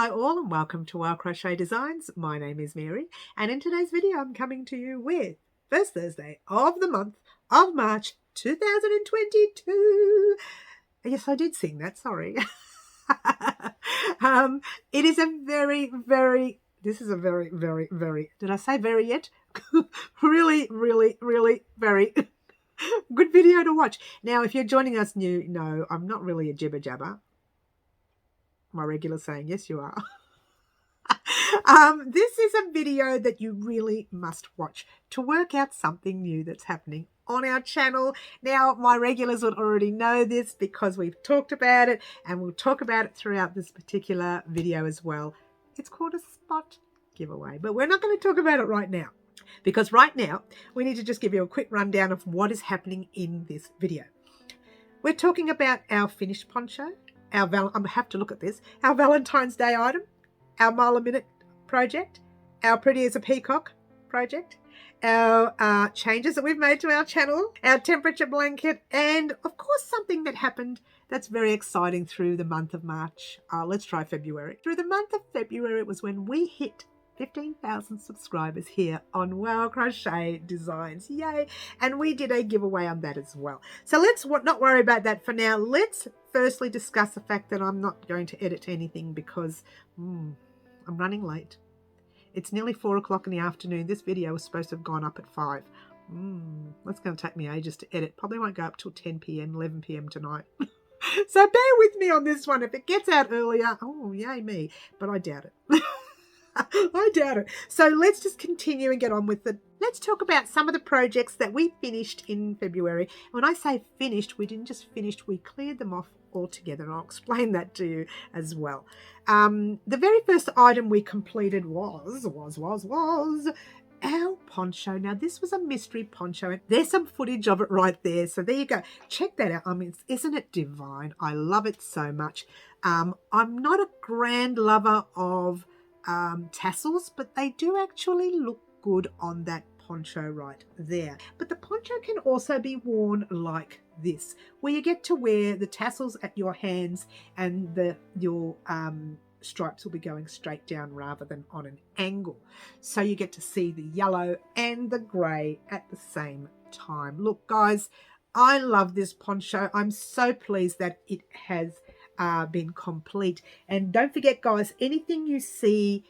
Hi all and welcome to our Crochet Designs. My name is Mary and in today's video I'm coming to you with first Thursday of the month of March 2022. Yes, I did sing that, sorry. It is a very, did I say very yet? really, very good video to watch. Now, if you're joining us new, no, I'm not really a jibber jabber. My regular saying, yes, you are. This is a video that you really must watch to work out something new that's happening on our channel. Now, my regulars would already know this because we've talked about it and we'll talk about it throughout this particular video as well. It's called a spot giveaway, but we're not going to talk about it right now because right now we need to just give you a quick rundown of what is happening in this video. We're talking about our finished poncho, I'm going to have to look at this, our Valentine's Day item, our Mile a Minute project, our Pretty as a Peacock project, our changes that we've made to our channel, our temperature blanket, and of course something that happened that's very exciting through the month of March. Let's try February. Through the month of February, it was when we hit 15,000 subscribers here on Wow Crochet Designs. Yay! And we did a giveaway on that as well. So let's not worry about that for now. Let's firstly discuss the fact that I'm not going to edit anything because I'm running late. It's nearly 4 o'clock in the afternoon. This video was supposed to have gone up at 5. That's going to take me ages to edit. Probably won't go up till 10 p.m, 11 p.m. tonight. So bear with me on this one. If it gets out earlier, oh, yay me. But I doubt it. I doubt it. So let's just continue and get on with it. Let's talk about some of the projects that we finished in February. When I say finished, we didn't just finish, we cleared them off altogether. And I'll explain that to you as well. The very first item we completed was our poncho. Now, this was a mystery poncho. There's some footage of it right there. So there you go. Check that out. I mean, isn't it divine? I love it so much. I'm not a grand lover of tassels, but they do actually look good on that poncho right there. But the poncho can also be worn like this, where you get to wear the tassels at your hands and your stripes will be going straight down rather than on an angle. So you get to see the yellow and the grey at the same time. Look, guys, I love this poncho. I'm so pleased that it has been complete. And don't forget, guys, anything you see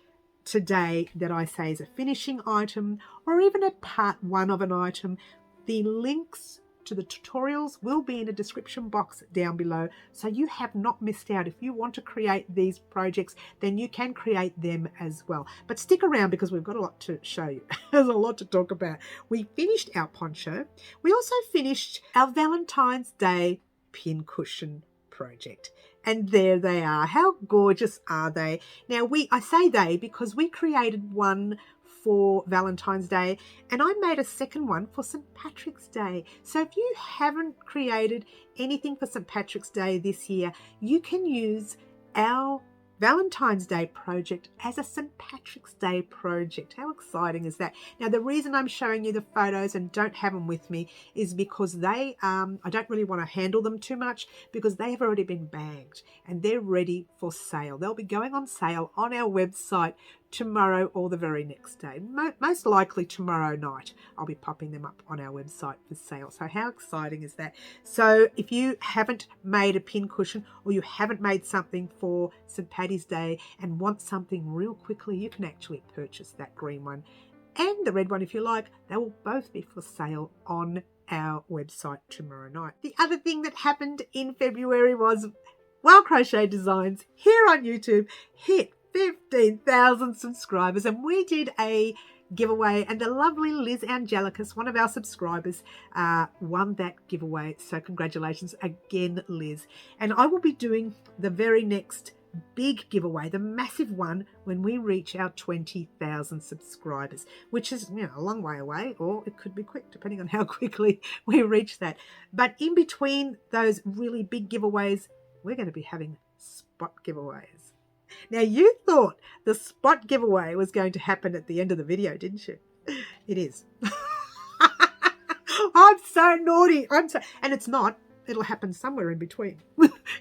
today that I say is a finishing item or even a part one of an item, the links to the tutorials will be in the description box down below, so you have not missed out. If you want to create these projects, then you can create them as well. But stick around because we've got a lot to show you. There's a lot to talk about. We finished our poncho. We also finished our Valentine's Day pincushion project. And there they are. How gorgeous are they? Now, I say they because we created one for Valentine's Day and I made a second one for St. Patrick's Day. So if you haven't created anything for St. Patrick's Day this year, you can use our Valentine's Day project as a St. Patrick's Day project. How exciting is that? Now, the reason I'm showing you the photos and don't have them with me is because I don't really want to handle them too much because they have already been bagged and they're ready for sale. They'll be going on sale on our website tomorrow or the very next day. Most likely tomorrow night I'll be popping them up on our website for sale. So how exciting is that? So if you haven't made a pincushion or you haven't made something for St. Paddy's Day and want something real quickly, you can actually purchase that green one and the red one if you like. They will both be for sale on our website tomorrow night. The other thing that happened in February was Wow Crochet Designs here on YouTube hit 15,000 subscribers and we did a giveaway and the lovely Liz Angelicus, one of our subscribers, won that giveaway. So congratulations again, Liz. And I will be doing the very next big giveaway, the massive one, when we reach our 20,000 subscribers, which is, you know, a long way away, or it could be quick depending on how quickly we reach that. But in between those really big giveaways, we're going to be having spot giveaways. Now, you thought the spot giveaway was going to happen at the end of the video, didn't you? It is. I'm so naughty. And it's not. it'll happen somewhere in between.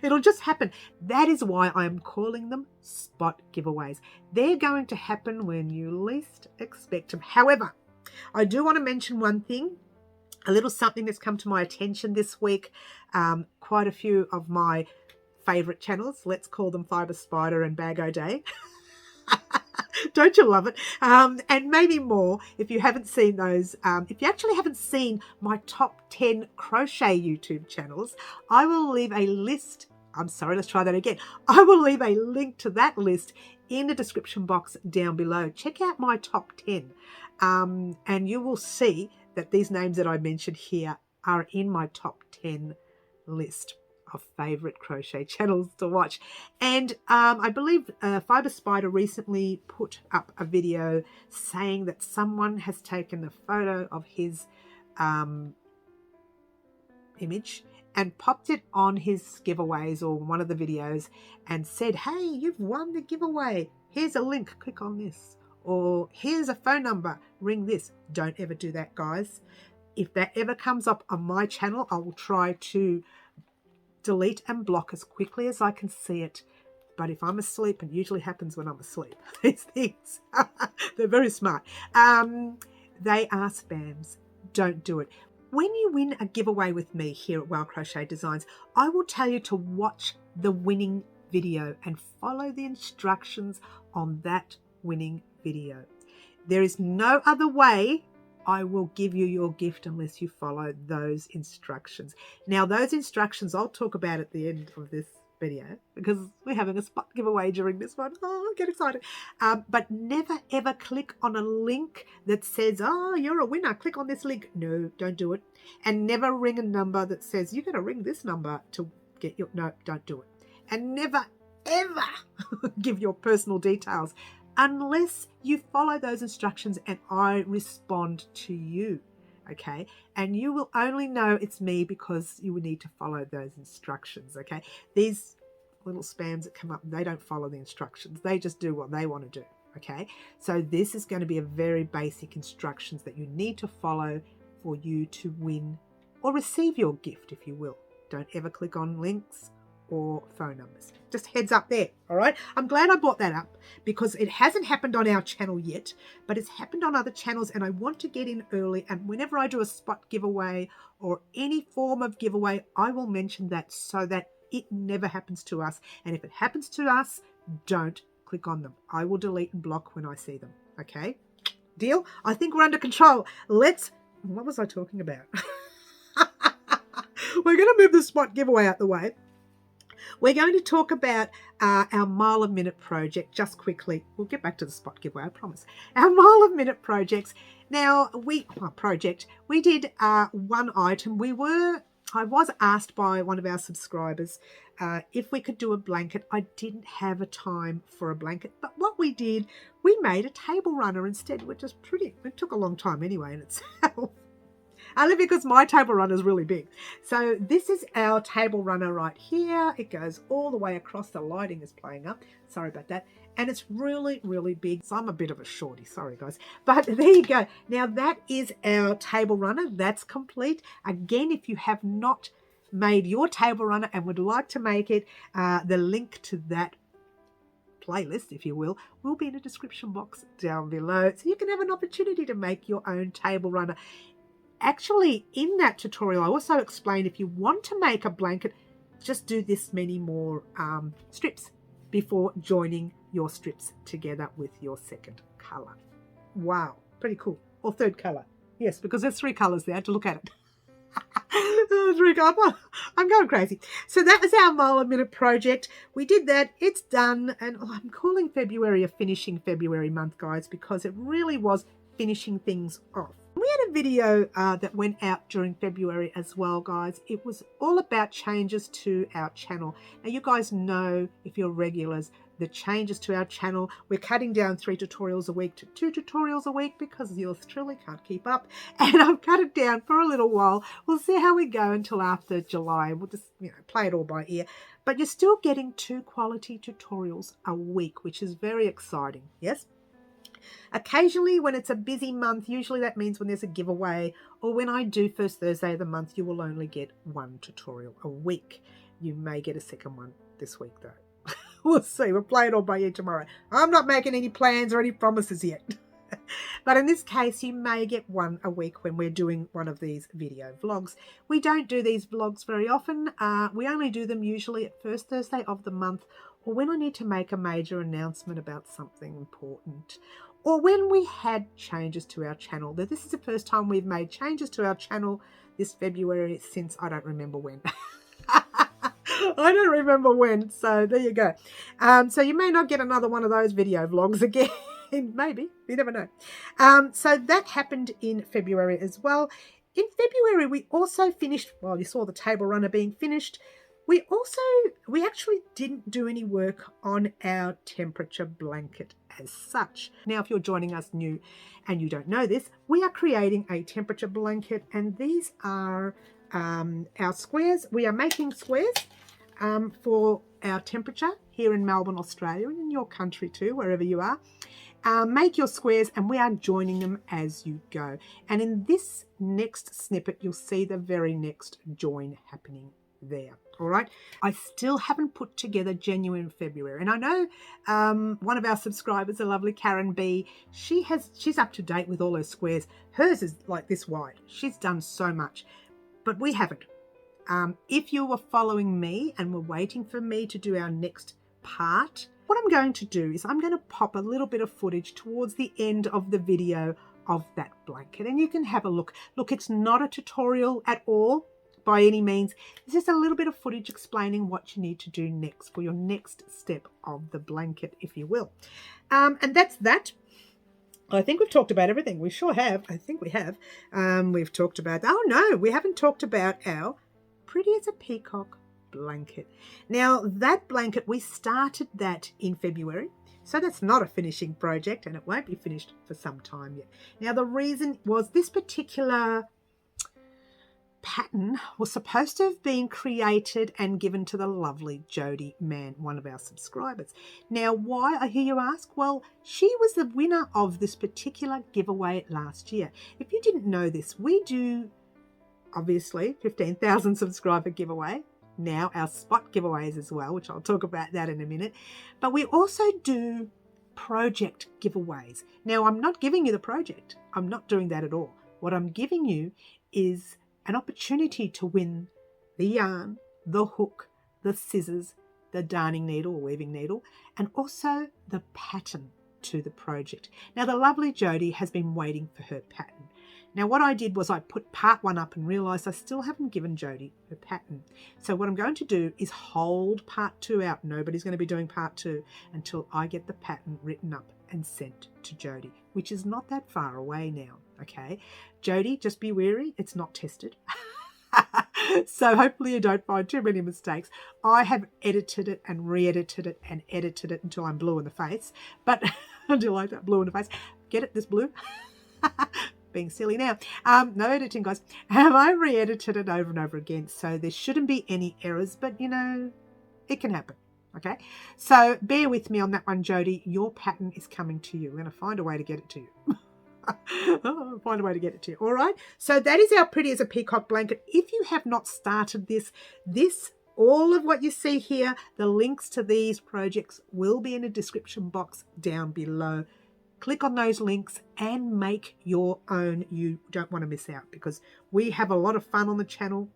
It'll just happen. That is why I'm calling them spot giveaways. They're going to happen when you least expect them. However, I do want to mention one thing, a little something that's come to my attention this week. Quite a few of my favorite channels, let's call them Fiber Spider and Bag O Day. Don't you love it? And maybe more if you haven't seen those. If you actually haven't seen my top 10 crochet YouTube channels, I will leave a list. I'm sorry, let's try that again. I will leave a link to that list in the description box down below. Check out my top 10 and you will see that these names that I mentioned here are in my top 10 list of favorite crochet channels to watch. And I believe Fiber Spider recently put up a video saying that someone has taken a photo of his image and popped it on his giveaways or one of the videos and said, hey, you've won the giveaway. Here's a link, click on this. Or here's a phone number, ring this. Don't ever do that, guys. If that ever comes up on my channel, I will try to delete and block as quickly as I can see it. But if I'm asleep, and usually happens when I'm asleep, these things, they're very smart. They are spams. Don't do it. When you win a giveaway with me here at Wild Crochet Designs, I will tell you to watch the winning video and follow the instructions on that winning video. There is no other way I will give you your gift unless you follow those instructions. Now, those instructions I'll talk about at the end of this video because we're having a spot giveaway during this one. Oh, get excited. But never ever click on a link that says, oh, you're a winner. Click on this link. No, don't do it. And never ring a number that says, you're going to ring this number to get your... No, don't do it. And never ever give your personal details unless you follow those instructions and I respond to you, okay? And you will only know it's me because you will need to follow those instructions, okay? These little spams that come up, they don't follow the instructions. They just do what they want to do, okay? So this is going to be a very basic instructions that you need to follow for you to win or receive your gift, if you will. Don't ever click on links or phone numbers. Just heads up there, all right? I'm glad I brought that up because it hasn't happened on our channel yet, but it's happened on other channels and I want to get in early, and whenever I do a spot giveaway or any form of giveaway, I will mention that so that it never happens to us. And if it happens to us, don't click on them. I will delete and block when I see them, okay? Deal? I think we're under control. What was I talking about? We're going to move the spot giveaway out the way. We're going to talk about our Mile a Minute project just quickly. We'll get back to the spot giveaway, I promise. Our Mile a Minute projects. Now, we did one item. I was asked by one of our subscribers if we could do a blanket. I didn't have a time for a blanket, but what we did, we made a table runner instead, which is it took a long time anyway in itself. Only because my table runner is really big. So this is our table runner right here. It goes all the way across. The lighting is playing up. Sorry about that. And it's really, really big. So I'm a bit of a shorty. Sorry, guys. But there you go. Now that is our table runner. That's complete. Again, if you have not made your table runner and would like to make it, the link to that playlist, if you will be in the description box down below. So you can have an opportunity to make your own table runner. Actually, in that tutorial, I also explained if you want to make a blanket, just do this many more strips before joining your strips together with your second color. Wow, pretty cool. Or third color. Yes, because there's 3 colors there to look at it. I'm going crazy. So that was our Mile a Minute project. We did that. It's done. And I'm calling February a finishing February month, guys, because it really was finishing things off. We had a video that went out during February as well, guys. It was all about changes to our channel. Now, you guys know, if you're regulars, the changes to our channel. We're cutting down 3 tutorials a week to 2 tutorials a week because yours truly can't keep up. And I've cut it down for a little while. We'll see how we go until after July. We'll just, play it all by ear. But you're still getting 2 quality tutorials a week, which is very exciting. Yes? Occasionally, when it's a busy month, usually that means when there's a giveaway, or when I do first Thursday of the month, you will only get one tutorial a week. You may get a second one this week, though. We'll see. We'll play it all by ear tomorrow. I'm not making any plans or any promises yet. But in this case, you may get one a week when we're doing one of these video vlogs. We don't do these vlogs very often. We only do them usually at first Thursday of the month, or when I need to make a major announcement about something important, or when we had changes to our channel. This is the first time we've made changes to our channel this February since I don't remember when. I don't remember when, so there you go. So you may not get another one of those video vlogs again. Maybe, you never know. So that happened in February as well. In February, we also finished, well, you saw the table runner being finished. We actually didn't do any work on our temperature blanket as such. Now, if you're joining us new and you don't know this, we are creating a temperature blanket, and these are our squares. We are making squares for our temperature here in Melbourne, Australia, and in your country too, wherever you are. Make your squares, and we are joining them as you go. And in this next snippet, you'll see the very next join happening there. All right. I still haven't put together Genuine February, and I know one of our subscribers, the lovely Karen B, she's up to date with all her squares. Hers is like this wide. She's done so much, but we haven't. If you were following me and were waiting for me to do our next part, what I'm going to do is I'm going to pop a little bit of footage towards the end of the video of that blanket, and you can have a look. Look, it's not a tutorial at all by any means. It's just a little bit of footage explaining what you need to do next for your next step of the blanket, if you will. And that's that. I think we've talked about everything. We sure have. I think we have. We've talked about, oh no, we haven't talked about our Pretty as a Peacock blanket. Now, that blanket, we started that in February, so that's not a finishing project, and it won't be finished for some time yet. Now, the reason was this particular pattern was supposed to have been created and given to the lovely Jody Mann, one of our subscribers. Now, why, I hear you ask? Well, she was the winner of this particular giveaway last year. If you didn't know this, we do, obviously, 15,000 subscriber giveaway. Now our spot giveaways as well, which I'll talk about that in a minute. But we also do project giveaways. Now, I'm not giving you the project. I'm not doing that at all. What I'm giving you is an opportunity to win the yarn, the hook, the scissors, the darning needle or weaving needle, and also the pattern to the project. Now, the lovely Jody has been waiting for her pattern. Now, what I did was I put part one up and realised I still haven't given Jody her pattern. So what I'm going to do is hold part two out. Nobody's going to be doing part two until I get the pattern written up and sent to Jody, which is not that far away now, okay? Jody, just be wary, it's not tested. So hopefully you don't find too many mistakes. I have edited it and re-edited it and edited it until I'm blue in the face. But do you like that, blue in the face? Get it, this blue? Being silly now. No editing, guys. I re-edited it over and over again, so there shouldn't be any errors, but you know, it can happen. Okay, so bear with me on that one, Jody. Your pattern is coming to you. We're going to find a way to get it to you. Find a way to get it to you. All right, so that is our Pretty as a Peacock blanket. If you have not started this, all of what you see here, the links to these projects will be in the description box down below. Click on those links and make your own. You don't want to miss out, because we have a lot of fun on the channel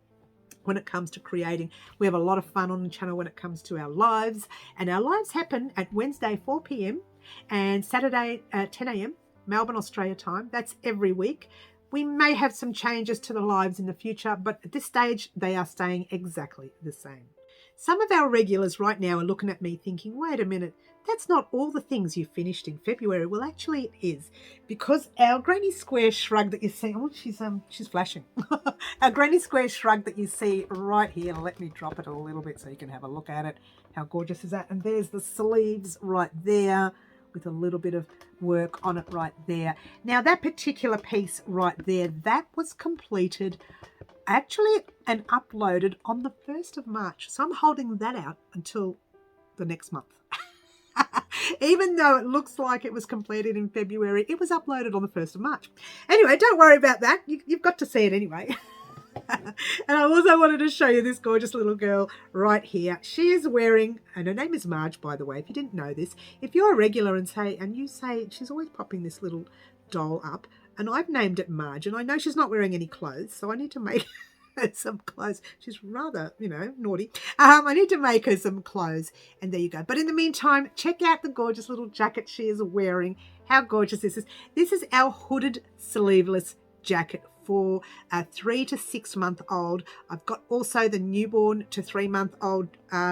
when it comes to creating. We have a lot of fun on the channel when it comes to our lives, and our lives happen at Wednesday 4 p.m. and Saturday at 10 a.m. Melbourne, Australia time. That's every week. We may have some changes to the lives in the future, but at this stage they are staying exactly the same. Some of our regulars right now are looking at me thinking, wait a minute, that's not all the things you finished in February. Well, actually it is, because our granny square shrug that you see, oh, she's flashing. Our granny square shrug that you see right here, let me drop it a little bit so you can have a look at it. How gorgeous is that? And there's the sleeves right there with a little bit of work on it right there. Now that particular piece right there, that was completed actually and uploaded on the 1st of March. So I'm holding that out until the next month. Even though it looks like it was completed in February, it was uploaded on the 1st of March. Anyway, don't worry about that. You've got to see it anyway. And I also wanted to show you this gorgeous little girl right here. She is wearing, and her name is Marge, by the way, if you didn't know this. If you're a regular and you say she's always popping this little doll up, and I've named it Marge, and I know she's not wearing any clothes, so I need to make her some clothes. She's rather, naughty. I need to make her some clothes, and there you go. But in the meantime, check out the gorgeous little jacket she is wearing. How gorgeous this is. This is our hooded sleeveless jacket for a 3 to 6 month old. I've got also the newborn to 3 month old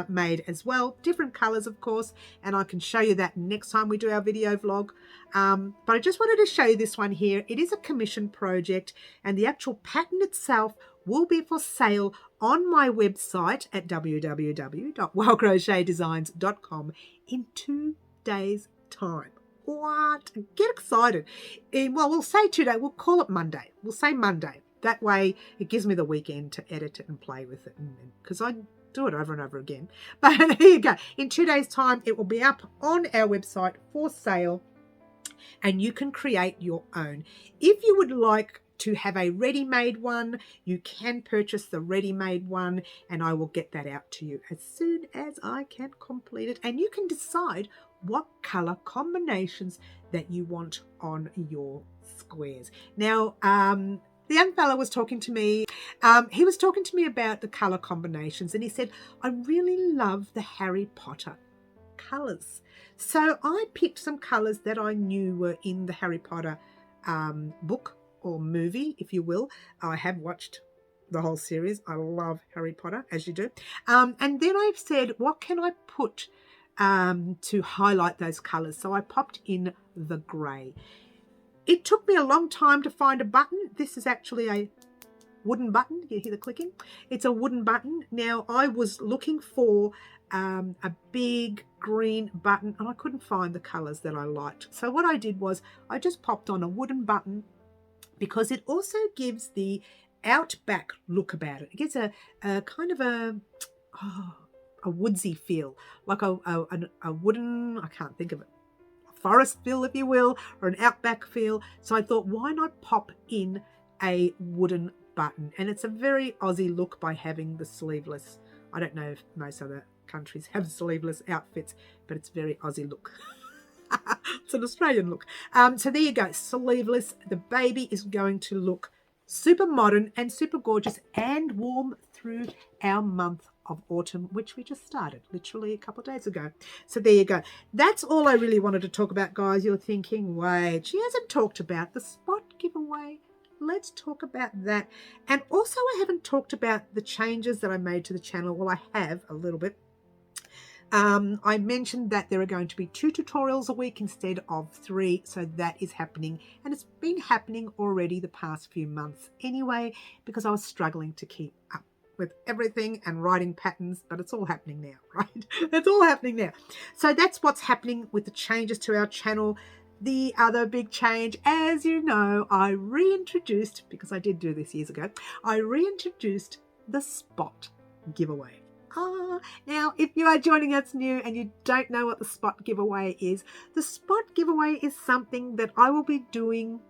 made as well. Different colors, of course, and I can show you that next time we do our video vlog. But I just wanted to show you this one here. It is a commission project, and the actual pattern itself will be for sale on my website at www.wildcrochetdesigns.com in 2 days' time. What? Get excited. Well, we'll say 2 days. We'll call it Monday. We'll say Monday. That way it gives me the weekend to edit it and play with it, because I do it over and over again. But there you go. In 2 days' time, it will be up on our website for sale, and you can create your own. If you would like to have a ready-made one, you can purchase the ready-made one, and I will get that out to you as soon as I can complete it, and you can decide what color combinations that you want on your squares. Now, the young fella was talking to me. He was talking to me about the color combinations, and he said, I really love the Harry Potter colors. So I picked some colors that I knew were in the Harry Potter book or movie, if you will. I have watched the whole series. I love Harry Potter, as you do. And then I've said, what can I put to highlight those colors? So I popped in the grey. It took me a long time to find a button. This is actually a wooden button. You hear the clicking? It's a wooden button. Now, I was looking for a big green button, and I couldn't find the colors that I liked. So what I did was I just popped on a wooden button, because it also gives the outback look about it. It gives a kind of a woodsy feel, like a wooden, I can't think of it, a forest feel, if you will, or an outback feel. So I thought, why not pop in a wooden button? And it's a very Aussie look by having the sleeveless. I don't know if most other countries have sleeveless outfits, but it's very Aussie look. It's an Australian look. So there you go, sleeveless. The baby is going to look super modern and super gorgeous and warm through our month of autumn, which we just started literally a couple of days ago. So there you go. That's all I really wanted to talk about, guys. You're thinking, wait, she hasn't talked about the spot giveaway. Let's talk about that. And also, I haven't talked about the changes that I made to the channel. Well, I have a little bit. I mentioned that there are going to be 2 tutorials a week instead of 3, so that is happening, and it's been happening already the past few months anyway, because I was struggling to keep up with everything and writing patterns, but it's all happening now, right? It's all happening now. So that's what's happening with the changes to our channel. The other big change, as you know, I reintroduced, because I did do this years ago, I reintroduced the spot giveaway. Now, if you are joining us new and you don't know what the spot giveaway is, the spot giveaway is something that I will be doing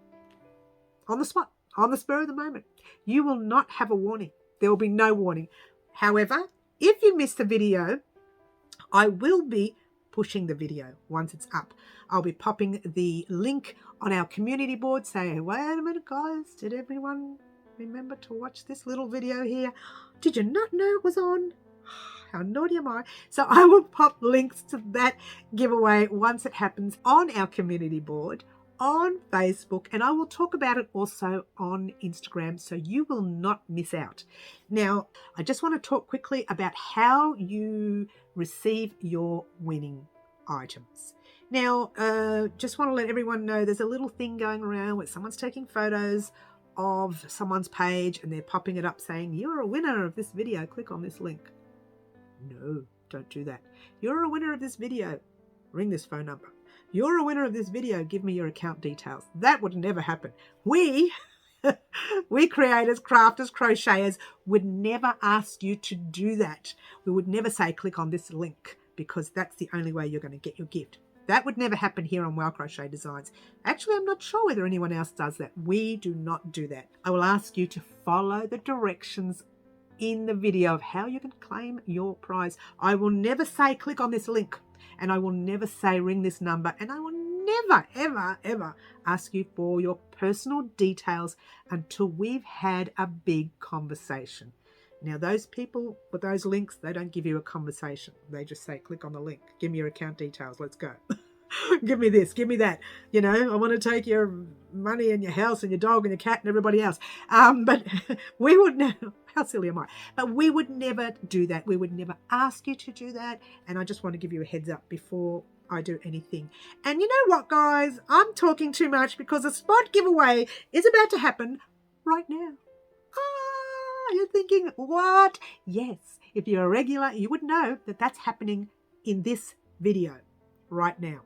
on the spot, on the spur of the moment. You will not have a warning. There will be no warning. However, if you miss the video, I will be pushing the video once it's up. I'll be popping the link on our community board saying, wait a minute, guys, did everyone remember to watch this little video here? Did you not know it was on? How naughty am I? So I will pop links to that giveaway once it happens on our community board, on Facebook, and I will talk about it also on Instagram, so you will not miss out. Now, I just want to talk quickly about how you receive your winning items. Now, just want to let everyone know there's a little thing going around where someone's taking photos of someone's page and they're popping it up saying, you're a winner of this video, click on this link. No, don't do that. You're a winner of this video, ring this phone number. You're a winner of this video, give me your account details. That would never happen. We creators, crafters, crocheters would never ask you to do that. We would never say click on this link, because that's the only way you're going to get your gift. That would never happen here on Wow Crochet Designs. Actually, I'm not sure whether anyone else does that. We do not do that. I will ask you to follow the directions in the video of how you can claim your prize. I will never say click on this link, and I will never say ring this number, and I will never, ever, ever ask you for your personal details until we've had a big conversation. Now, those people with those links, they don't give you a conversation. They just say, click on the link. Give me your account details. Let's go. Give me this. Give me that. You know, I want to take your money and your house and your dog and your cat and everybody else. But we would never, how silly am I? But we would never do that. We would never ask you to do that. And I just want to give you a heads up before I do anything. And you know what, guys? I'm talking too much because a spot giveaway is about to happen right now. You're thinking, what? Yes, if you're a regular, you would know that that's happening in this video right now.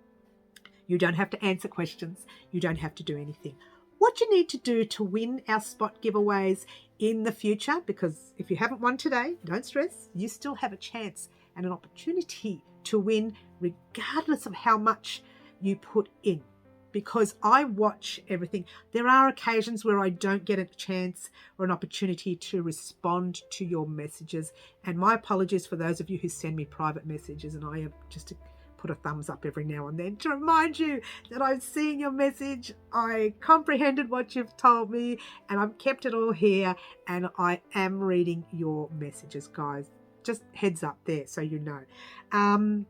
You don't have to answer questions. You don't have to do anything. What you need to do to win our spot giveaways in the future, because if you haven't won today, don't stress, you still have a chance and an opportunity to win regardless of how much you put in. Because I watch everything. There are occasions where I don't get a chance or an opportunity to respond to your messages. And my apologies for those of you who send me private messages, and I have just to put a thumbs up every now and then to remind you that I've seen your message, I comprehended what you've told me, and I've kept it all here, and I am reading your messages, guys. Just heads up there so you know.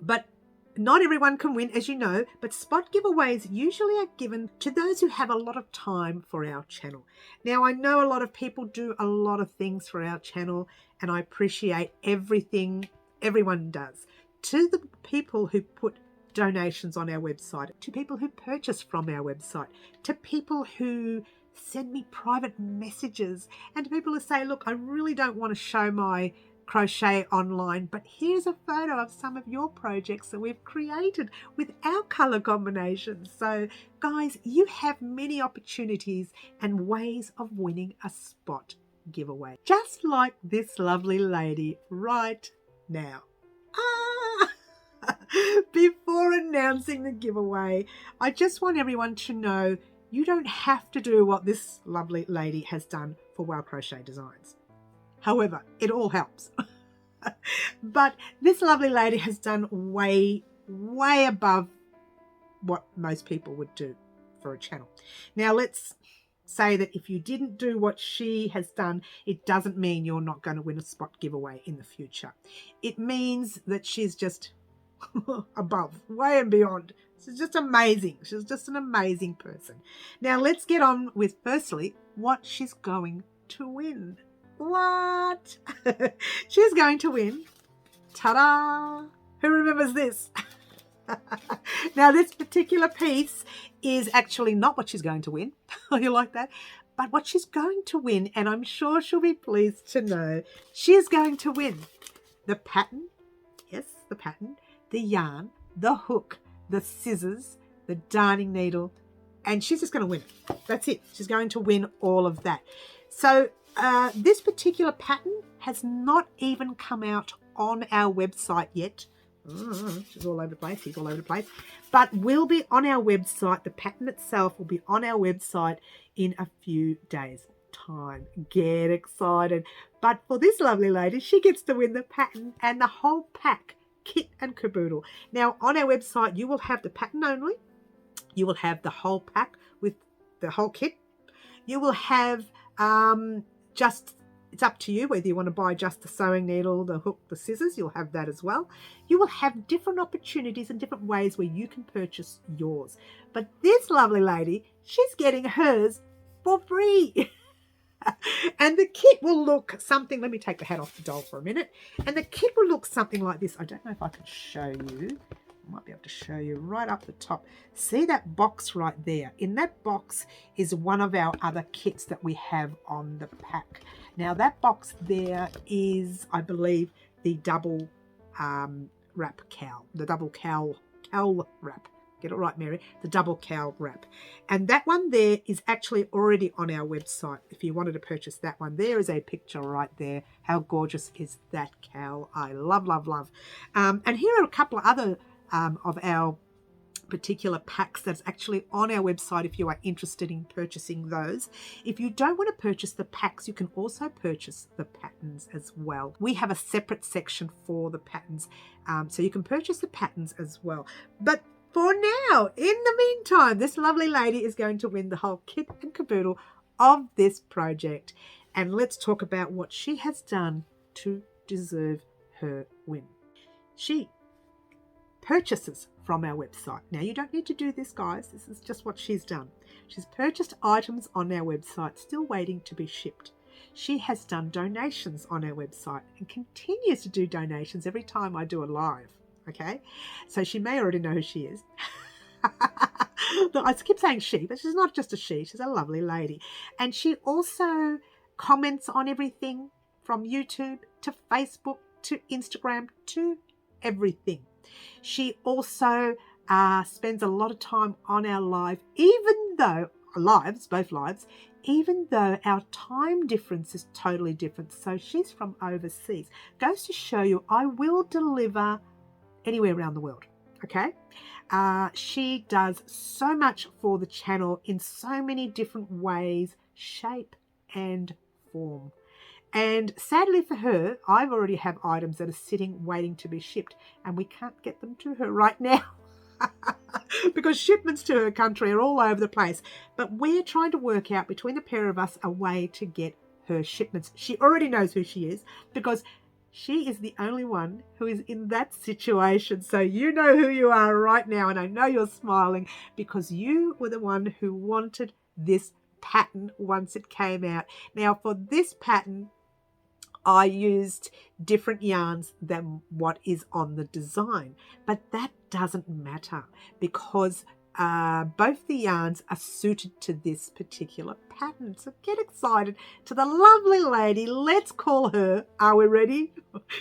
But not everyone can win, as you know, but spot giveaways usually are given to those who have a lot of time for our channel. Now, I know a lot of people do a lot of things for our channel, and I appreciate everything everyone does. To the people who put donations on our website, to people who purchase from our website, to people who send me private messages, and to people who say, look, I really don't want to show my crochet online, but here's a photo of some of your projects that we've created with our color combinations. So guys, you have many opportunities and ways of winning a spot giveaway, just like this lovely lady right now. Before announcing the giveaway, I just want everyone to know you don't have to do what this lovely lady has done for Wow Crochet Designs. However, it all helps. But this lovely lady has done way, way above what most people would do for a channel. Now, let's say that if you didn't do what she has done, it doesn't mean you're not going to win a spot giveaway in the future. It means that she's just above, way and beyond. She's just amazing. She's just an amazing person. Now, let's get on with, firstly, what she's going to win. What? She's going to win. Ta-da! Who remembers this? Now, this particular piece is actually not what she's going to win. You like that? But what she's going to win, and I'm sure she'll be pleased to know, she is going to win the pattern, yes, the pattern, the yarn, the hook, the scissors, the darning needle, and she's just going to win it. That's it. She's going to win all of that. So this particular pattern has not even come out on our website yet. She's all over the place. He's all over the place. But will be on our website. The pattern itself will be on our website in a few days' time. Get excited. But for this lovely lady, she gets to win the pattern and the whole pack, kit and caboodle. Now, on our website, you will have the pattern only. You will have the whole pack with the whole kit. You will have just, it's up to you whether you want to buy just the sewing needle, the hook, the scissors. You'll have that as well. You will have different opportunities and different ways where you can purchase yours. But this lovely lady, she's getting hers for free. And the kit will look something, let me take the hat off the doll for a minute. And the kit will look something like this. I don't know if I can show you. I might be able to show you right up the top. See that box right there? In that box is one of our other kits that we have on the pack. Now that box there is, I believe, the double wrap cowl, the double cowl wrap. Get it right, Mary? The double cowl wrap. And that one there is actually already on our website. If you wanted to purchase that one, there is a picture right there. How gorgeous is that cowl? I love, love, love. And here are a couple of other of our particular packs that's actually on our website if you are interested in purchasing those. If you don't want to purchase the packs, you can also purchase the patterns as well. We have a separate section for the patterns, so you can purchase the patterns as well. But for now, in the meantime, this lovely lady is going to win the whole kit and caboodle of this project. And let's talk about what she has done to deserve her win. She purchases from our website. Now, you don't need to do this, guys. This is just what she's done. She's purchased items on our website, still waiting to be shipped. She has done donations on our website and continues to do donations every time I do a live. Okay? So she may already know who she is. I keep saying she, but she's not just a she. She's a lovely lady. And she also comments on everything from YouTube to Facebook to Instagram to everything. She also spends a lot of time on our live, both lives, even though our time difference is totally different. So she's from overseas. Goes to show you, I will deliver anywhere around the world. Okay? She does so much for the channel in so many different ways, shape and form. And sadly for her, I already have items that are sitting waiting to be shipped, and we can't get them to her right now because shipments to her country are all over the place. But we're trying to work out between the pair of us a way to get her shipments. She already knows who she is because she is the only one who is in that situation. So you know who you are right now, and I know you're smiling because you were the one who wanted this pattern once it came out. Now, for this pattern, I used different yarns than what is on the design, but that doesn't matter because both the yarns are suited to this particular pattern. So get excited to the lovely lady. Let's call her, are we ready?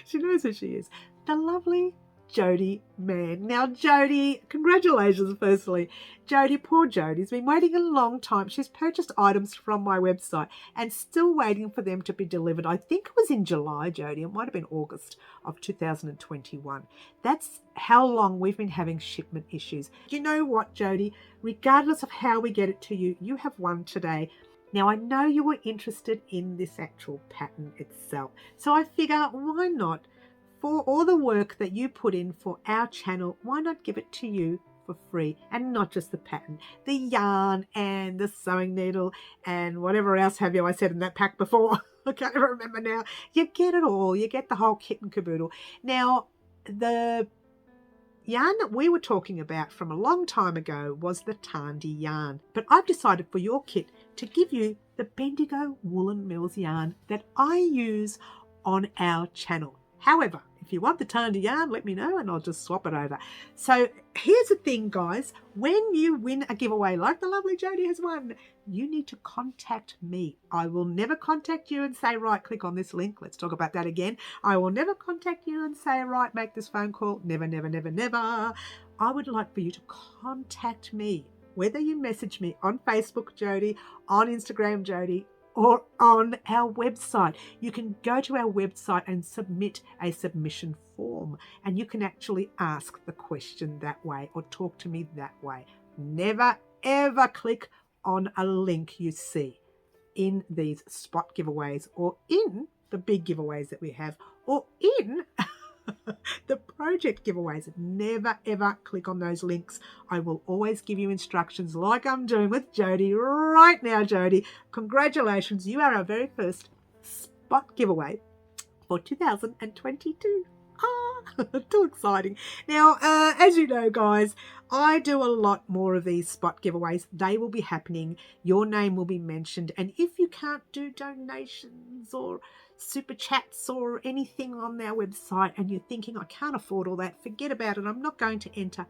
She knows who she is. The lovely Jody Mann. Now, Jody, congratulations, firstly. Jody, poor Jody's been waiting a long time. She's purchased items from my website and still waiting for them to be delivered. I think it was in July, Jody. It might have been August of 2021. That's how long we've been having shipment issues. You know what, Jody? Regardless of how we get it to you, you have won today. Now, I know you were interested in this actual pattern itself, so I figure, why not? For all the work that you put in for our channel, why not give it to you for free? And not just the pattern, the yarn and the sewing needle and whatever else have you I said in that pack before. I can't even remember now. You get it all. You get the whole kit and caboodle. Now, the yarn that we were talking about from a long time ago was the Tandy yarn. But I've decided for your kit to give you the Bendigo Woolen Mills yarn that I use on our channel. However, if you want the Tandy yarn, let me know and I'll just swap it over. So here's the thing, guys. When you win a giveaway like the lovely Jody has won, you need to contact me. I will never contact you and say, right, click on this link. Let's talk about that again. I will never contact you and say, right, make this phone call. Never, never, never, never. I would like for you to contact me, whether you message me on Facebook, Jody, on Instagram, Jody, or on our website. You can go to our website and submit a submission form, and you can actually ask the question that way or talk to me that way. Never ever click on a link you see in these spot giveaways or in the big giveaways that we have or in the project giveaways. Never ever click on those links. I will always give you instructions like I'm doing with Jody right now. Jody, congratulations, you are our very first spot giveaway for 2022. Too exciting. Now, as you know, guys, I do a lot more of these spot giveaways. They will be happening. Your name will be mentioned. And if you can't do donations or super chats or anything on our website and you're thinking, I can't afford all that, forget about it. I'm not going to enter.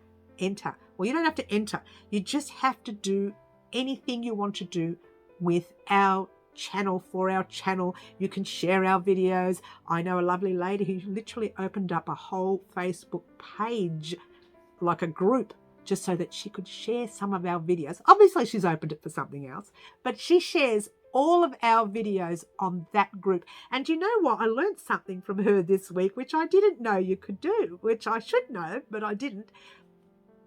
Well, you don't have to enter. You just have to do anything you want to do with our channel, for our channel. You can share our videos. I know a lovely lady who literally opened up a whole Facebook page, like a group, just so that she could share some of our videos. Obviously, she's opened it for something else, but she shares all of our videos on that group. And you know what? I learned something from her this week, which I didn't know you could do, which I should know, but I didn't.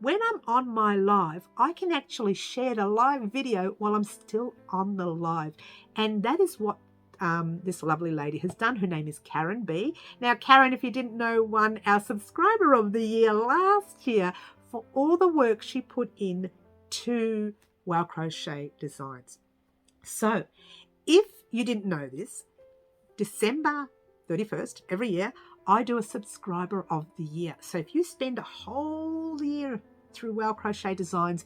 When I'm on my live, I can actually share the live video while I'm still on the live. And that is what this lovely lady has done. Her name is Karen B. Now, Karen, if you didn't know, won our Subscriber of the Year last year for all the work she put in to Wow Crochet Designs. So if you didn't know this, December 31st every year, I do a Subscriber of the Year. So if you spend a whole year through Wow Crochet Designs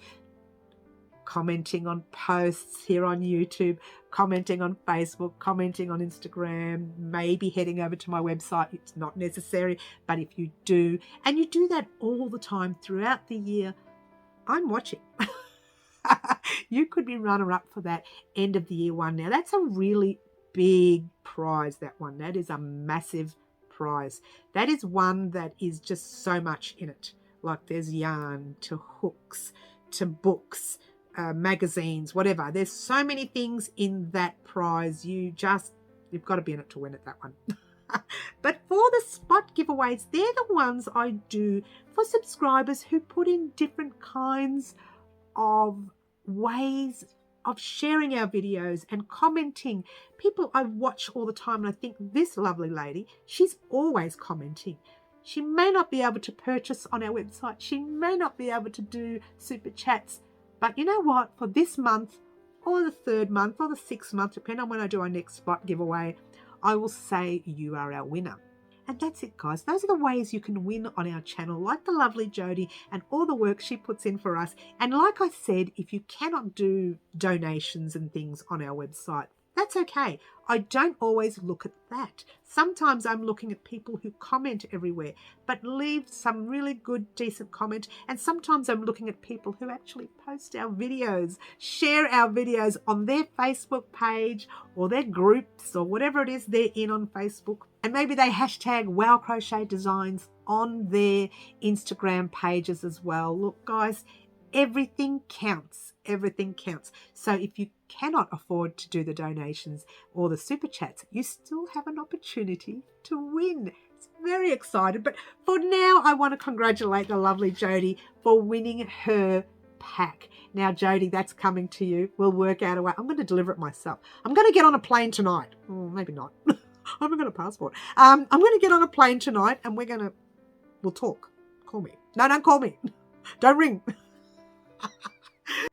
commenting on posts here on YouTube, commenting on Facebook, commenting on Instagram, maybe heading over to my website. It's not necessary, but if you do, and you do that all the time throughout the year, I'm watching. You could be runner-up for that end of the year one. Now, that's a really big prize, that one. That is a massive prize. That is one that is just so much in it. Like there's yarn to hooks to books, magazines, whatever. There's so many things in that prize. You've got to be in it to win it, that one. But for the spot giveaways, they're the ones I do for subscribers who put in different kinds of ways of sharing our videos and commenting. People I watch all the time, and I think this lovely lady, she's always commenting. She may not be able to purchase on our website. She may not be able to do super chats. But you know what? For this month or the third month or the sixth month, depending on when I do our next spot giveaway, I will say you are our winner. And that's it, guys. Those are the ways you can win on our channel, like the lovely Jody and all the work she puts in for us. And like I said, if you cannot do donations and things on our website, that's okay. I don't always look at that. Sometimes I'm looking at people who comment everywhere, but leave some really good, decent comment. And sometimes I'm looking at people who actually post our videos, share our videos on their Facebook page or their groups or whatever it is they're in on Facebook. And maybe they hashtag Wow Crochet Designs on their Instagram pages as well. Look, guys, everything counts. Everything counts. So if you cannot afford to do the donations or the super chats, you still have an opportunity to win. It's very excited. But for now, I want to congratulate the lovely Jody for winning her pack. Now, Jody, that's coming to you. We'll work out a way. I'm going to deliver it myself. I'm going to get on a plane tonight. Oh, maybe not. I haven't got a passport. I'm going to get on a plane tonight and we'll talk. Call me. No, don't call me. Don't ring.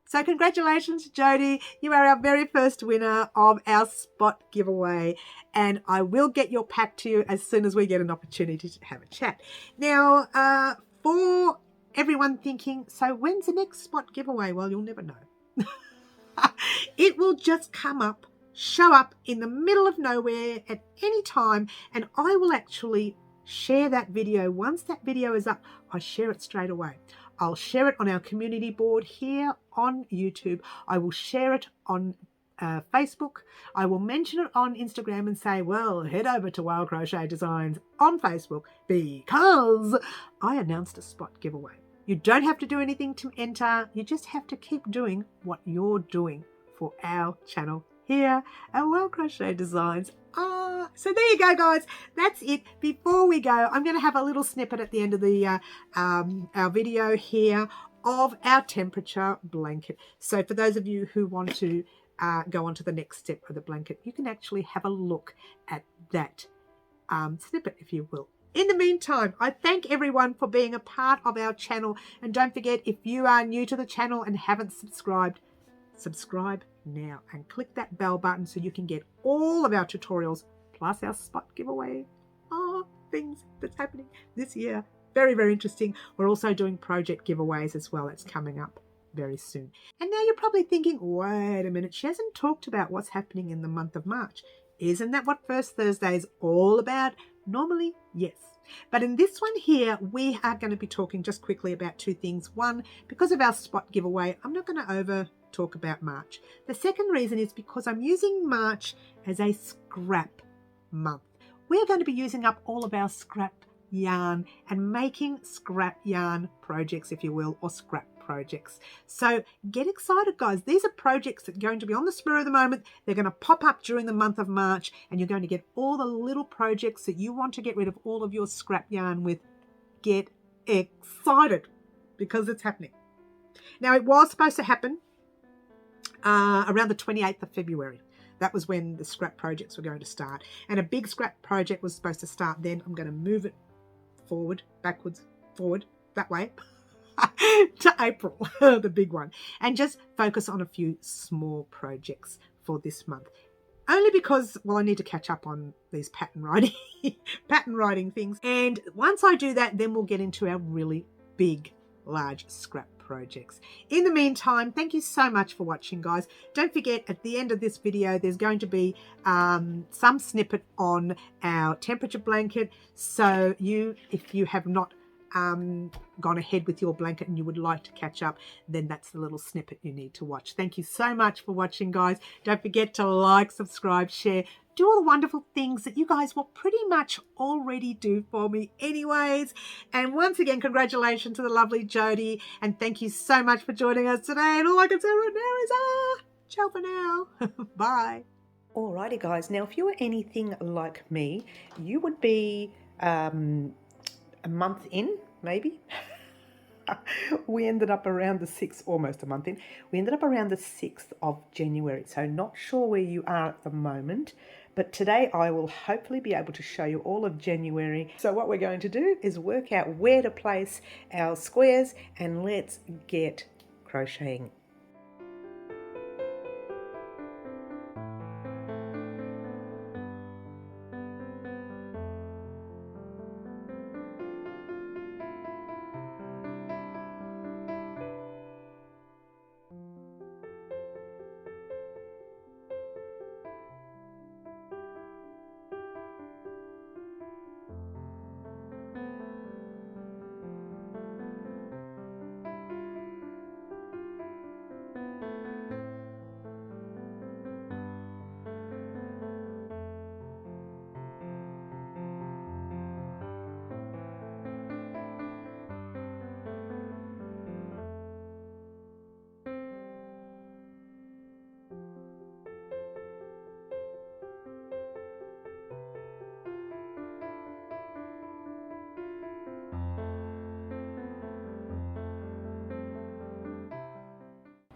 So congratulations, Jody. You are our very first winner of our spot giveaway. And I will get your pack to you as soon as we get an opportunity to have a chat. Now, for everyone thinking, so when's the next spot giveaway? Well, you'll never know. It will just show up in the middle of nowhere at any time. And I will actually share that video. Once that video is up, I share it straight away. I'll share it on our community board here on YouTube. I will share it on Facebook. I will mention it on Instagram and say, well, head over to Wow Crochet Designs on Facebook because I announced a spot giveaway. You don't have to do anything to enter. You just have to keep doing what you're doing for our channel here at Wow Crochet Designs. So there you go, guys. That's it. Before we go, I'm going to have a little snippet at the end of the our video here of our temperature blanket. So for those of you who want to go on to the next step of the blanket, you can actually have a look at that snippet, if you will. In the meantime, I thank everyone for being a part of our channel. And don't forget, if you are new to the channel and haven't subscribed, subscribe now and click that bell button so you can get all of our tutorials plus our spot giveaway. Things that's happening this year. Very, very interesting. We're also doing project giveaways as well. It's coming up very soon. And now you're probably thinking, wait a minute, she hasn't talked about what's happening in the month of March. Isn't that what First Thursday is all about? Normally, yes. But in this one here, we are going to be talking just quickly about two things. One, because of our spot giveaway, I'm not going to over talk about March. The second reason is because I'm using March as a scrap month. We're going to be using up all of our scrap yarn and making scrap yarn projects, if you will, or scrap projects. So get excited, guys. These are projects that are going to be on the spur of the moment. They're going to pop up during the month of March, and you're going to get all the little projects that you want to get rid of all of your scrap yarn with. Get excited because it's happening. Now, it was supposed to happen around the 28th of February. That was when the scrap projects were going to start. And a big scrap project was supposed to start then. I'm going to move it forward, backwards, forward, that way, to April, the big one. And just focus on a few small projects for this month. Only because, well, I need to catch up on these pattern writing things. And once I do that, then we'll get into our really big, large scrap projects. In the meantime, thank you so much for watching, guys. Don't forget, at the end of this video, there's going to be some snippet on our temperature blanket. So if you have not gone ahead with your blanket and you would like to catch up, then that's the little snippet you need to watch. Thank you so much for watching, guys. Don't forget to like, subscribe, share, do all the wonderful things that you guys will pretty much already do for me anyways. And once again, congratulations to the lovely Jody, and thank you so much for joining us today. And all I can say right now is ciao for now. Bye. Alrighty, guys. Now, if you were anything like me, you would be a month in, maybe. We ended up around the 6th, almost a month in. We ended up around the 6th of January. So not sure where you are at the moment, but today I will hopefully be able to show you all of January. So what we're going to do is work out where to place our squares, and let's get crocheting.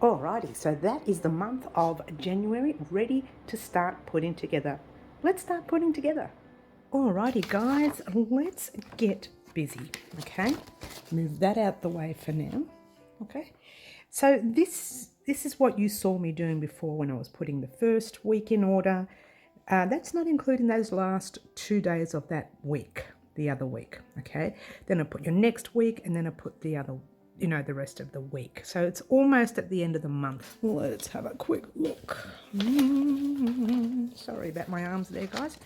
Alrighty, so that is the month of January, ready to start putting together. Let's start putting together. Alrighty, guys, let's get busy, okay? Move that out the way for now, okay? So this is what you saw me doing before when I was putting the first week in order. That's not including those last 2 days of that week, the other week, okay? Then I put your next week, and then I put the other, the rest of the week. So it's almost at the end of the month. Let's have a quick look. Sorry about my arms there, guys.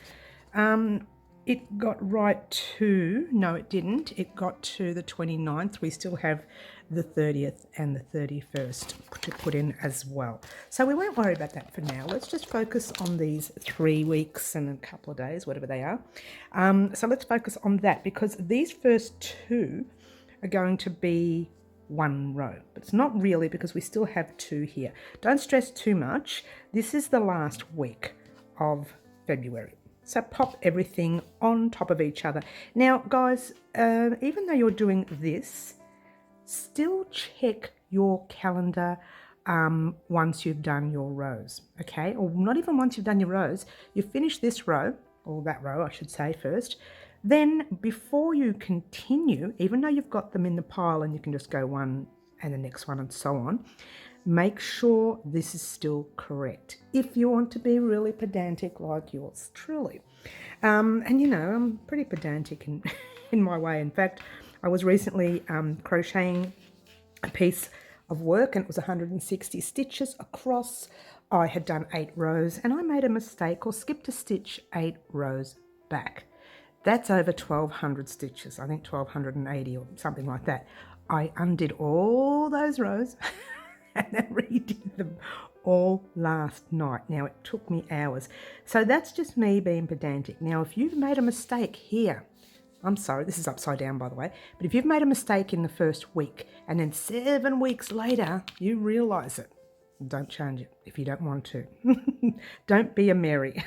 It got right to, no it didn't, it got to the 29th. We still have the 30th and the 31st to put in as well. So we won't worry about that for now. Let's just focus on these 3 weeks and a couple of days, whatever they are. So let's focus on that, because these first 2 are going to be 1 row, but it's not really, because we still have 2 here. Don't stress too much. This is the last week of February. So pop everything on top of each other. Now, guys, even though you're doing this, still check your calendar once you've done your rows, okay? Or not even once you've done your rows. You finish this row, or that row, I should say, first. Then before you continue, even though you've got them in the pile and you can just go one and the next one and so on, make sure this is still correct if you want to be really pedantic like yours truly. And I'm pretty pedantic in my way. In fact, I was recently crocheting a piece of work, and it was 160 stitches across. I had done 8 rows, and I made a mistake or skipped a stitch 8 rows back. That's over 1,200 stitches, I think 1,280 or something like that. I undid all those rows and then redid them all last night. Now, it took me hours. So that's just me being pedantic. Now, if you've made a mistake here, I'm sorry, this is upside down by the way, but if you've made a mistake in the first week and then 7 weeks later you realise it, don't change it if you don't want to. Don't be a Mary.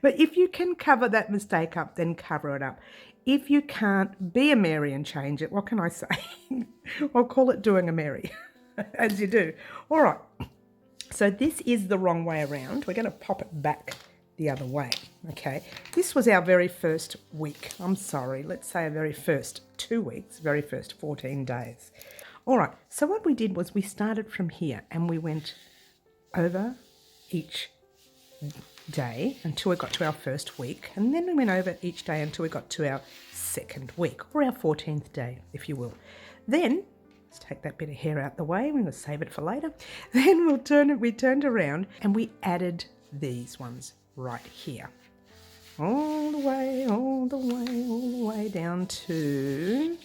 But if you can cover that mistake up, then cover it up. If you can't, be a Mary and change it. What can I say? I'll call it doing a Mary, as you do. All right. So this is the wrong way around. We're going to pop it back the other way. Okay. This was our very first week. I'm sorry. Let's say our very first 2 weeks, very first 14 days. All right. So what we did was we started from here and we went over each day until we got to our first week, and then we went over each day until we got to our second week, or our 14th day, if you will. Then let's take that bit of hair out the way. We're going to save it for later. Then we turned around and we added these ones right here, all the way, all the way, all the way down to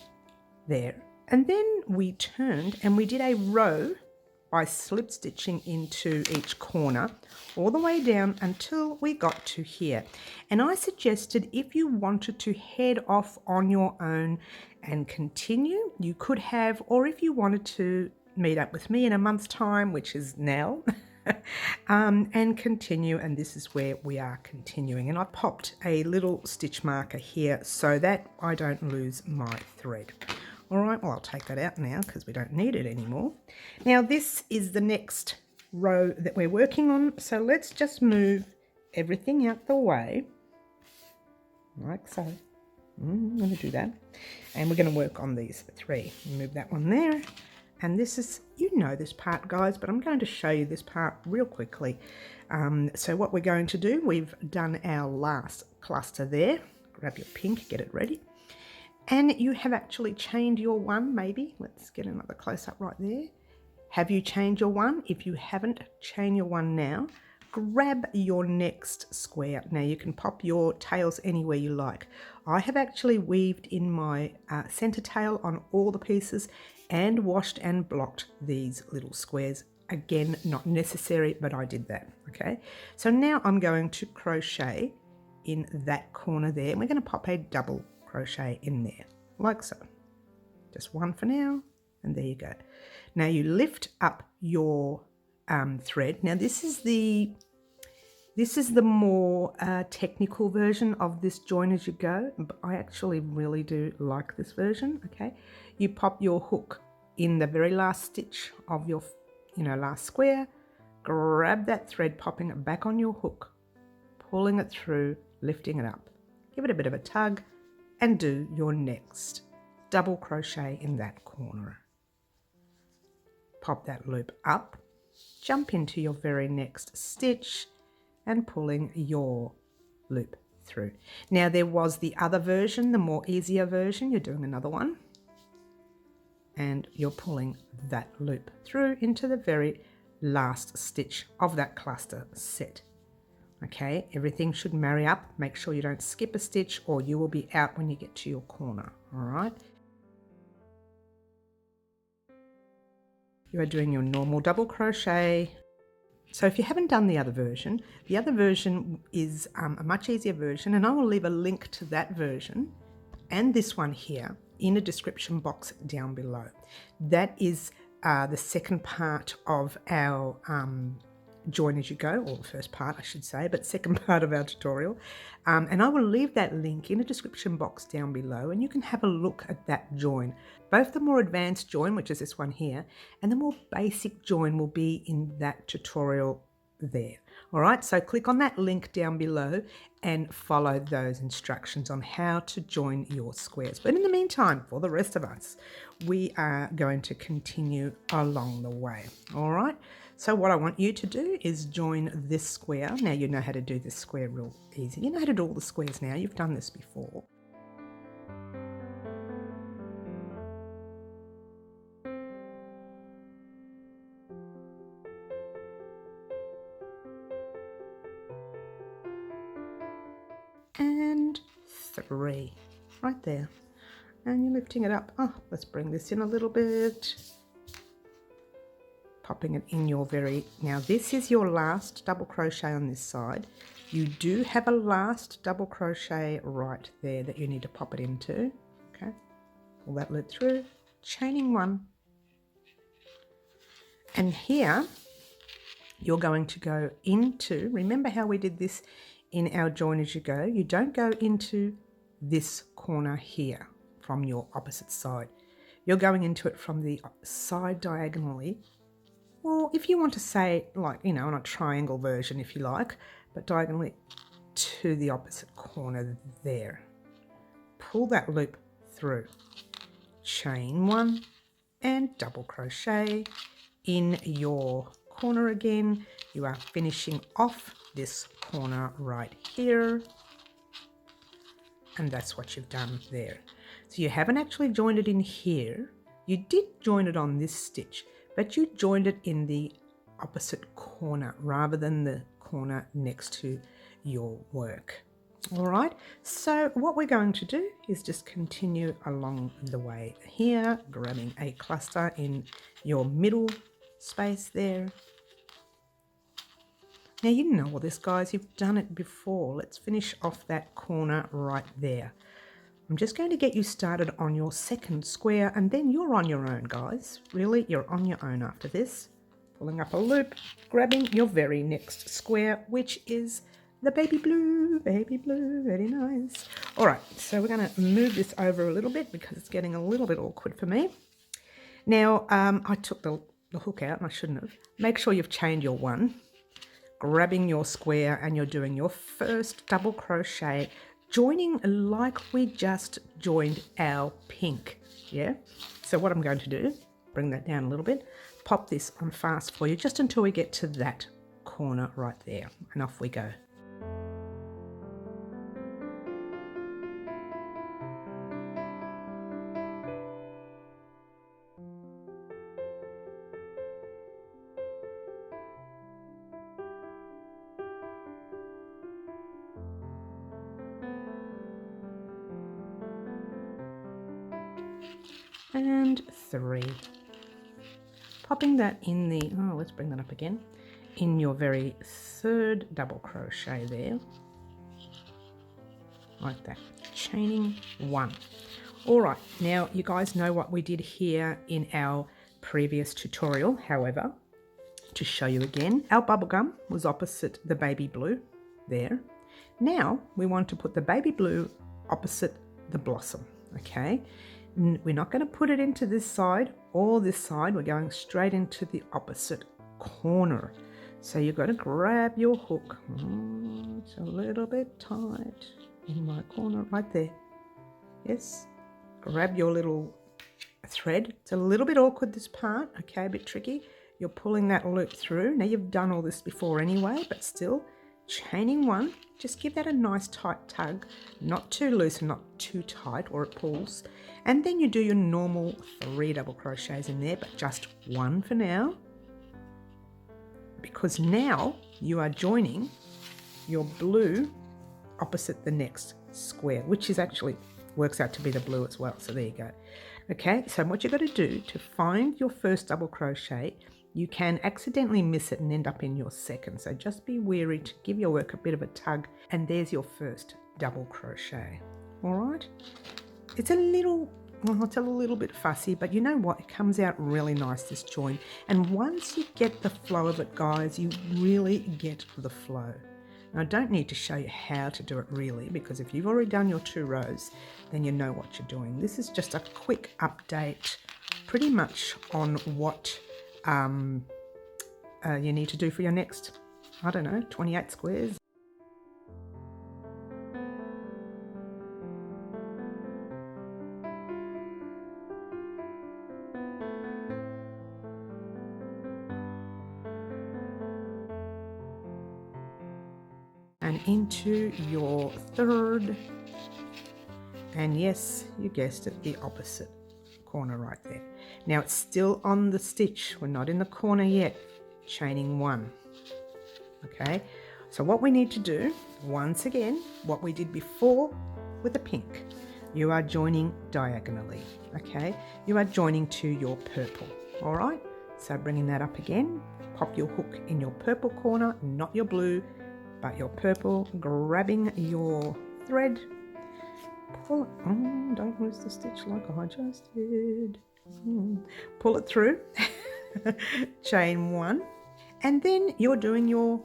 there. And then we turned and we did a row by slip stitching into each corner all the way down until we got to here. And I suggested if you wanted to head off on your own and continue, you could have, or if you wanted to meet up with me in a month's time, which is now, and continue, and this is where we are continuing. And I popped a little stitch marker here so that I don't lose my thread. All right, well, I'll take that out now because we don't need it anymore. Now, this is the next row that we're working on. So let's just move everything out the way, like so. I'm going to do that. And we're going to work on these 3. Move that one there. And this is, you know this part, guys, but I'm going to show you this part real quickly. So what we're going to do, we've done our last cluster there. Grab your pink, get it ready. And you have actually chained your one, maybe. Let's get another close-up right there. Have you chained your one? If you haven't, chain your one now. Grab your next square. Now you can pop your tails anywhere you like. I have actually weaved in my center tail on all the pieces and washed and blocked these little squares. Again, not necessary, but I did that, okay? So now I'm going to crochet in that corner there, and we're going to pop a double crochet in there, like so. Just one for now, and there you go. Now you lift up your thread. Now this is the more technical version of this join as you go, but I actually really do like this version, okay? You pop your hook in the very last stitch of your, last square, grab that thread, popping it back on your hook, pulling it through, lifting it up. Give it a bit of a tug, and do your next double crochet in that corner. Pop that loop up, jump into your very next stitch and pulling your loop through. Now there was the other version, the more easier version. You're doing another one and you're pulling that loop through into the very last stitch of that cluster set. Okay, everything should marry up. Make sure you don't skip a stitch or you will be out when you get to your corner, all right? You are doing your normal double crochet. So if you haven't done the other version is a much easier version, and I will leave a link to that version and this one here in a description box down below. That is the second part of our join as you go, or the first part I should say, but second part of our tutorial, and I will leave that link in a description box down below, and you can have a look at that join. Both the more advanced join, which is this one here, and the more basic join will be in that tutorial there. All right, so click on that link down below and follow those instructions on how to join your squares. But in the meantime, for the rest of us, we are going to continue along the way. All right, so what I want you to do is join this square. Now you know how to do this square real easy. You know how to do all the squares now. You've done this before. And 3 right there, and you're lifting it up. Let's bring this in a little bit, popping it in your now this is your last double crochet on this side. You do have a last double crochet right there that you need to pop it into. Okay, pull that loop through, chaining 1, and here you're going to go into, remember how we did this in our join as you go, you don't go into this corner here from your opposite side. You're going into it from the side diagonally, or if you want to say, like, you know, on a triangle version if you like, but diagonally to the opposite corner there. Pull that loop through, chain 1 and double crochet in your corner again. You are finishing off this corner right here, and that's what you've done there. So you haven't actually joined it in here. You did join it on this stitch, but you joined it in the opposite corner rather than the corner next to your work. All right, so what we're going to do is just continue along the way here, grabbing a cluster in your middle space there. Now you know all this, guys, you've done it before. Let's finish off that corner right there. I'm just going to get you started on your second square, and then you're on your own, guys. Really, you're on your own after this. Pulling up a loop, grabbing your very next square, which is the baby blue, very nice. All right, so we're going to move this over a little bit because it's getting a little bit awkward for me. Now, I took the hook out, and I shouldn't have. Make sure you've chained your 1, grabbing your square, and you're doing your first double crochet, joining like we just joined our pink. Yeah, so what I'm going to do, bring that down a little bit, pop this on fast for you just until we get to that corner right there, and off we go. And 3, popping that in the, oh, let's bring that up again, in your very third double crochet there, like that, chaining 1. All right, now you guys know what we did here in our previous tutorial. However, to show you again, our bubblegum was opposite the baby blue there. Now we want to put the baby blue opposite the blossom. Okay, we're not going to put it into this side or this side. We're going straight into the opposite corner. So you've got to grab your hook. It's a little bit tight in my corner right there. Yes, grab your little thread. It's a little bit awkward, this part, okay, a bit tricky. You're pulling that loop through. Now you've done all this before anyway, but still chaining 1. Just give that a nice tight tug, not too loose and not too tight or it pulls. And then you do your normal 3 double crochets in there, but just 1 for now, because now you are joining your blue opposite the next square, which is actually works out to be the blue as well. So there you go. Okay, so what you've got to do to find your first double crochet, you can accidentally miss it and end up in your second. So just be wary to give your work a bit of a tug, and there's your first double crochet. All right, it's a little bit fussy, but you know what? It comes out really nice, this join. And once you get the flow of it, guys, you really get the flow. Now, I don't need to show you how to do it really, because if you've already done your 2 rows, then you know what you're doing. This is just a quick update pretty much on what you need to do for your next, I don't know, 28 squares. And into your 3rd, and yes, you guessed it, the opposite corner right there. Now it's still on the stitch, we're not in the corner yet, chaining 1. Okay, so what we need to do, once again, what we did before with the pink, you are joining diagonally. Okay, you are joining to your purple. All right, so bringing that up again, pop your hook in your purple corner, not your blue. but your purple, grabbing your thread, pull it, oh, don't lose the stitch like I just did. Pull it through, chain 1, and then you're doing your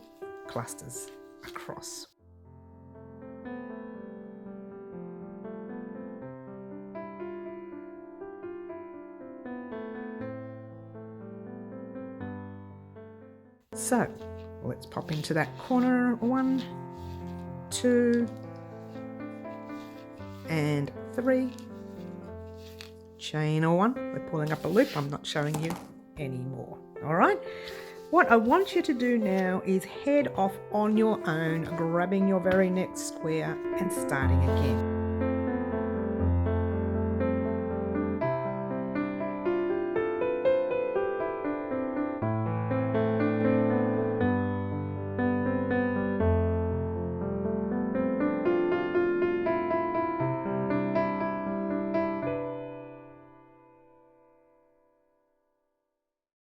clusters across. So let's pop into that corner, 1, 2, and 3, chain 1. We're pulling up a loop. I'm not showing you anymore. All right. What I want you to do now is head off on your own, grabbing your very next square and starting again.